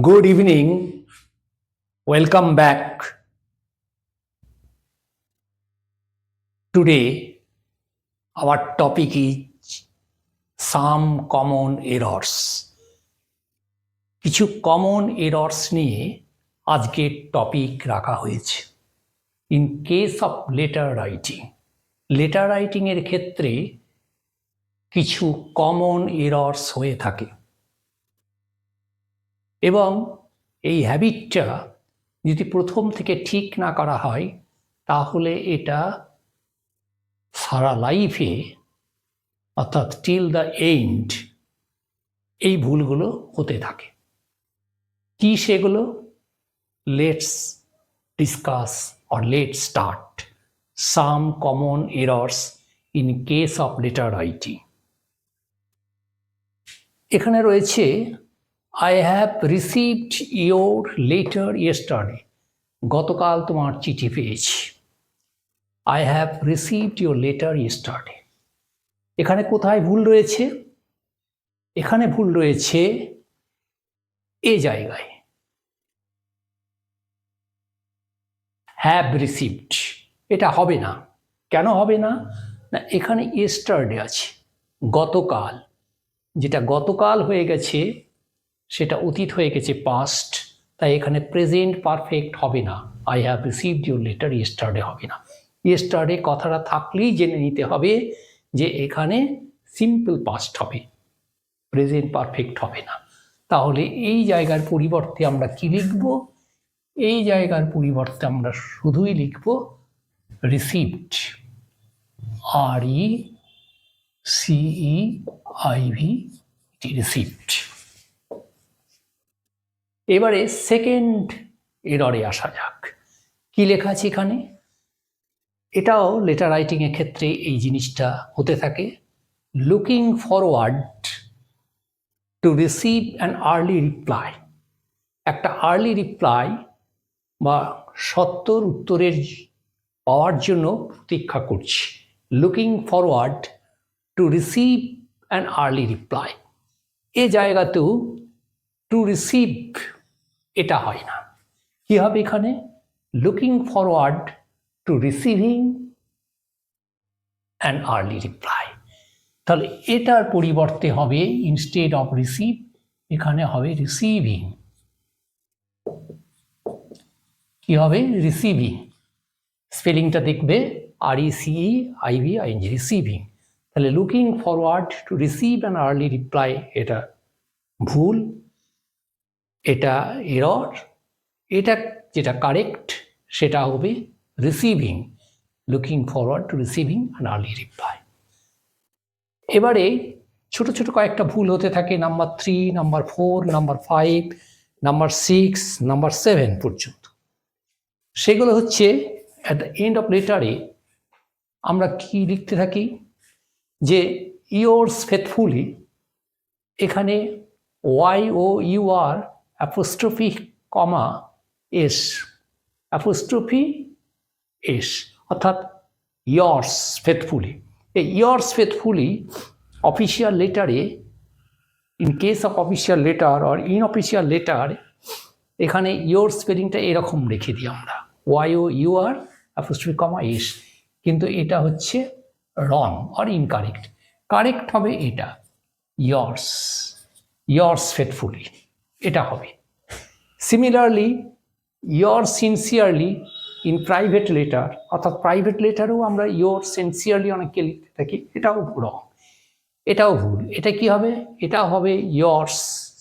Good evening. Welcome back. Today, our topic is some common errors. কিছু common errors নিয়ে আজকের topic রাখা হয়েছে। ইন কেস অফ লেটার রাইটিংয়ের ক্ষেত্রে কিছু কমন এরর্স হয়ে থাকে এবং এই হ্যাবিটটা যদি প্রথম থেকে ঠিক না করা হয় তাহলে এটা সারা লাইফে অর্থাৎ টিল দ্য এন্ড এই ভুলগুলো হতে থাকে। কি সেগুলো? Let's discuss or let's start some common errors in case of letter writing. এখানে রয়েছে I have received your letter yesterday. গতকাল তোমার চিঠি পেয়েছি। I have received your letter yesterday. এখানে কোথায় ভুল রয়েছে? এখানে ভুল রয়েছে এই জায়গায়। have received এটা হবে না। কেন হবে না? না, এখানে yesterday আছে, গতকাল। যেটা গতকাল হয়ে গেছে সেটা অতীত হয়ে গেছে, পাস্ট, তাই এখানে প্রেজেন্ট পারফেক্ট হবে না। I have received your letter yesterday হবে না। ইয়েস্টারডে কথাটা থাকলেই জেনে নিতে হবে যে এখানে সিম্পল পাস্ট হবে, প্রেজেন্ট পারফেক্ট হবে না। তাহলে এই জায়গার পরিবর্তে আমরা কি লিখব? এই জায়গার পরিবর্তে আমরা শুধুই লিখব রিসিভড, RECEIVD, রিসিভড। এবারে সেকেন্ড এররে আসা যাক। কি লেখা আছে এখানে? এটাও লেটার রাইটিংয়ের ক্ষেত্রে এই জিনিসটা হতে থাকে। Looking forward to receive an early reply. একটা আর্লি রিপ্লাই বা সত্বর উত্তরের পাওয়ার জন্য প্রতীক্ষা করছি। Looking forward to receive an early reply. এ জায়গাতেও টু রিসিভ এটা হয় না। কি হবে এখানে? Looking forward to receiving an early reply. তাহলে এটার পরিবর্তে হবে ইনস্টেড অফ রিসিভ এখানে হবে রিসিভিং। কি হবে? রিসিভিং। স্পেলিংটা দেখবে RECEIVING, রিসিভিং। তাহলে looking forward to receive an early reply এটা ভুল, এটা এরর। এটা যেটা কারেক্ট সেটা হবে receiving, looking forward to receiving an early reply. এবারে ছোট ছোট কয়েকটা ভুল হতে থাকে, number 3, number 4, number 5, number 6, number 7 পর্যন্ত। সেগুলো হচ্ছে অ্যাট দ্য এন্ড অফ লেটারে আমরা কি লিখতে থাকি যে ইয়োর্স ফেথফুলি, এখানে YOUR apostrophe comma S, apostrophe S, অর্থাৎ ইয়ার্স ফেথফুলি। এই ইয়ার্স ফেথফুলি অফিসিয়াল লেটারে, in case of official letter or unofficial letter, এখানে ইয়োর স্পেলিংটা এরকম রেখে দিই আমরা, YOUR অ্যাপোস্ট্রফি কমা S, কিন্তু এটা হচ্ছে রং অর ইনকারেক্ট। কারেক্ট হবে এটা ইয়ার্স ফেথফুলি, এটা হবে। Similarly your sincerely in private letter, অর্থাৎ প্রাইভেট লেটারেও আমরা ইয়োর সিনসিয়ারলি অনেককে লিখতে থাকি, এটাও রং, এটাও ভুল। এটা কি হবে? এটাও হবে ইয়োর্স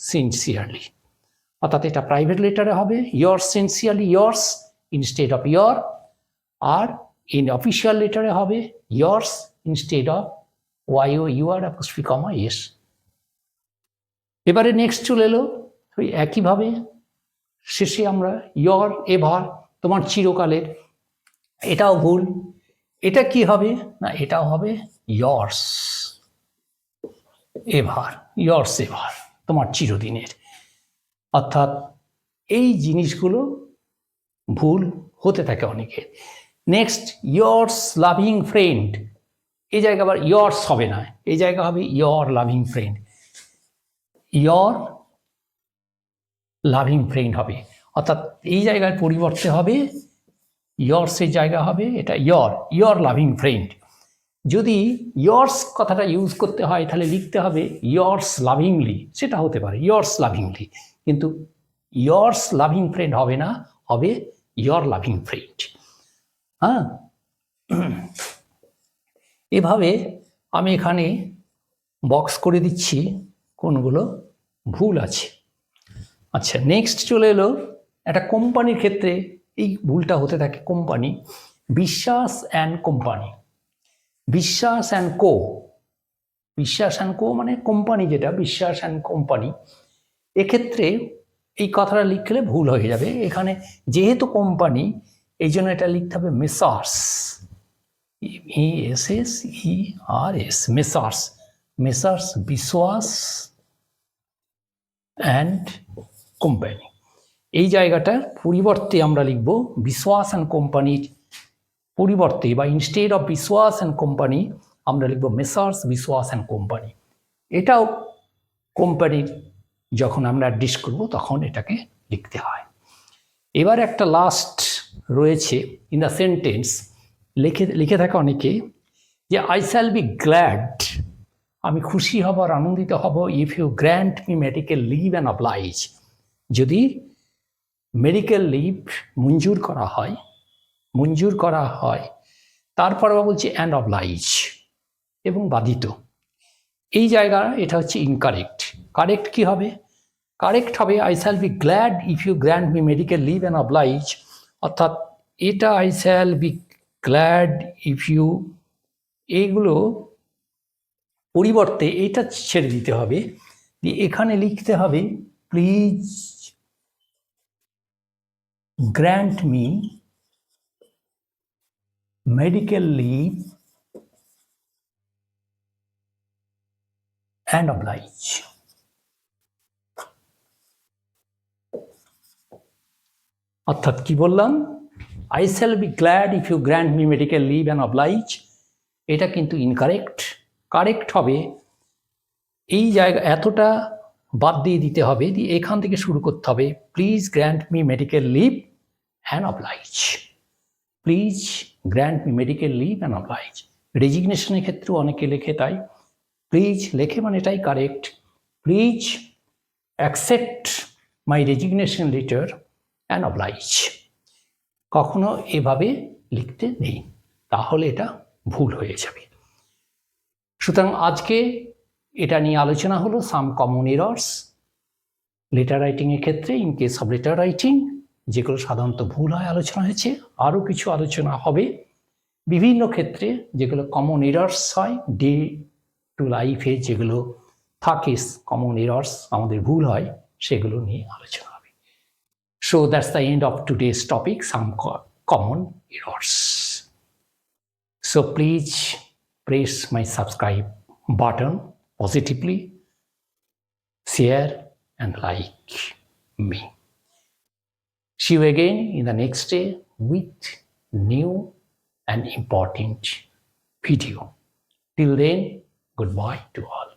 সিনসিয়ারলি, অর্থাৎ এটা প্রাইভেট লেটারে হবে yours sincerely, yours instead of your, আর ইন অফিসিয়াল লেটারে হবে yours instead of YOUR apostrophe comma S। এবারে নেক্সট চলে এলো ওই একইভাবে শেষে আমরা ইয়োর এভার, তোমার চিরকালের, এটাও ভুল। এটা কি হবে? না, এটাও হবে ইয়োর্স এভার, তোমার চিরদিনের। অর্থাৎ এই জিনিসগুলো ভুল হতে থাকে অনেকের। নেক্সট ইয়োর্স লাভিং ফ্রেন্ড, এই জায়গা আবার ইয়োর্স হবে না, এই জায়গা হবে your loving friend. Your loving friend হবে, অর্থাৎ এই জায়গায় পরিবর্তে হবে ইয়ার্সের জায়গা হবে এটা ইয়র লাভিং ফ্রেন্ড। যদি ইয়ার্স কথাটা ইউজ করতে হয় তাহলে লিখতে হবে ইয়ার্স লাভিংলি, সেটা হতে পারে ইয়ার্স লাভিংলি, কিন্তু ইয়ার্স লাভিং ফ্রেন্ড হবে না, হবে ইয়র লাভিং ফ্রেন্ড। হ্যাঁ, এভাবে আমি এখানে বক্স করে দিচ্ছি কোনগুলো ভুল আছে। আচ্ছা, নেক্সট চলে এলো একটা কোম্পানির ক্ষেত্রে এই ভুলটা হতে থাকে। কোম্পানি, বিশ্বাস অ্যান্ড কোম্পানি, বিশ্বাস অ্যান্ড কো, বিশ্বাস অ্যান্ড কো মানে কোম্পানি যেটা, বিশ্বাস অ্যান্ড কোম্পানি, এক্ষেত্রে এই কথাটা লিখলে ভুল হয়ে যাবে। এখানে যেহেতু কোম্পানি, এই জন্য এটা লিখতে হবে মেসার্স, MESSERS, মেসার্স, মেসার্স বিশ্বাস অ্যান্ড কোম্পানি। এই জায়গাটার পরিবর্তে আমরা লিখব বিশ্বাস অ্যান্ড কোম্পানির পরিবর্তে বা ইনস্টেড অফ বিশ্বাস অ্যান্ড কোম্পানি আমরা লিখব মেসার্স বিশ্বাস অ্যান্ড কোম্পানি। এটাও কোম্পানির যখন আমরা অ্যাড্রেস করব তখন এটাকে লিখতে হয়। এবার একটা লাস্ট রয়েছে ইন দ্য সেন্টেন্স, লিখে থাকে অনেকে যে আই শ্যাল বি গ্ল্যাড, আমি খুশি হব আর আনন্দিত হব if you grant me medical leave and oblige, যদি মেডিকেল লিভ মঞ্জুর করা হয়, তারপর বলছে অ্যান্ড অবলাইজ এবং বাধিত। এই জায়গা এটা হচ্ছে ইনকারেক্ট। কারেক্ট কি হবে? কারেক্ট হবে I shall be glad if you grant me medical leave and oblige, অর্থাৎ এটা I shall be glad if you, এইগুলো পরিবর্তে এটা ছেড়ে দিতে হবে, এখানে লিখতে হবে please grant me medical leave and oblige. অর্থাৎ কি বললাম? I shall be glad if you grant me medical leave and oblige, এটা কিন্তু ইনকারেক্ট। কারেক্ট হবে এই জায়গা এতটা বাদ দিয়ে দিতে হবে, দিয়ে এখান থেকে শুরু করতে হবে please grant me medical leave and oblige, please grant me medical leave and oblige. রেজিগনেশনের ক্ষেত্রেও অনেকে লেখে তাই, প্লিজ লেখে মানে এটাই correct, please accept my resignation letter and oblige. কখনো এভাবে লিখতে নেই, তাহলে এটা ভুল হয়ে যাবে। সুতরাং আজকে এটা নিয়ে আলোচনা হলো সাম কমন এরর্স লেটার রাইটিংয়ের ক্ষেত্রে, in case of letter writing, যেগুলো সাধারণত ভুল হয় আলোচনা হয়েছে। আরও কিছু আলোচনা হবে বিভিন্ন ক্ষেত্রে যেগুলো কমন এরর্স হয়, ডে টু লাইফে যেগুলো থাকে কমন এরর্স, আমাদের ভুল হয়, সেগুলো নিয়ে আলোচনা হবে। So that's the end of today's topic, some common errors. So please press my subscribe button positively, share and like me. See you again in the next day with new and important video. Till then, goodbye to all.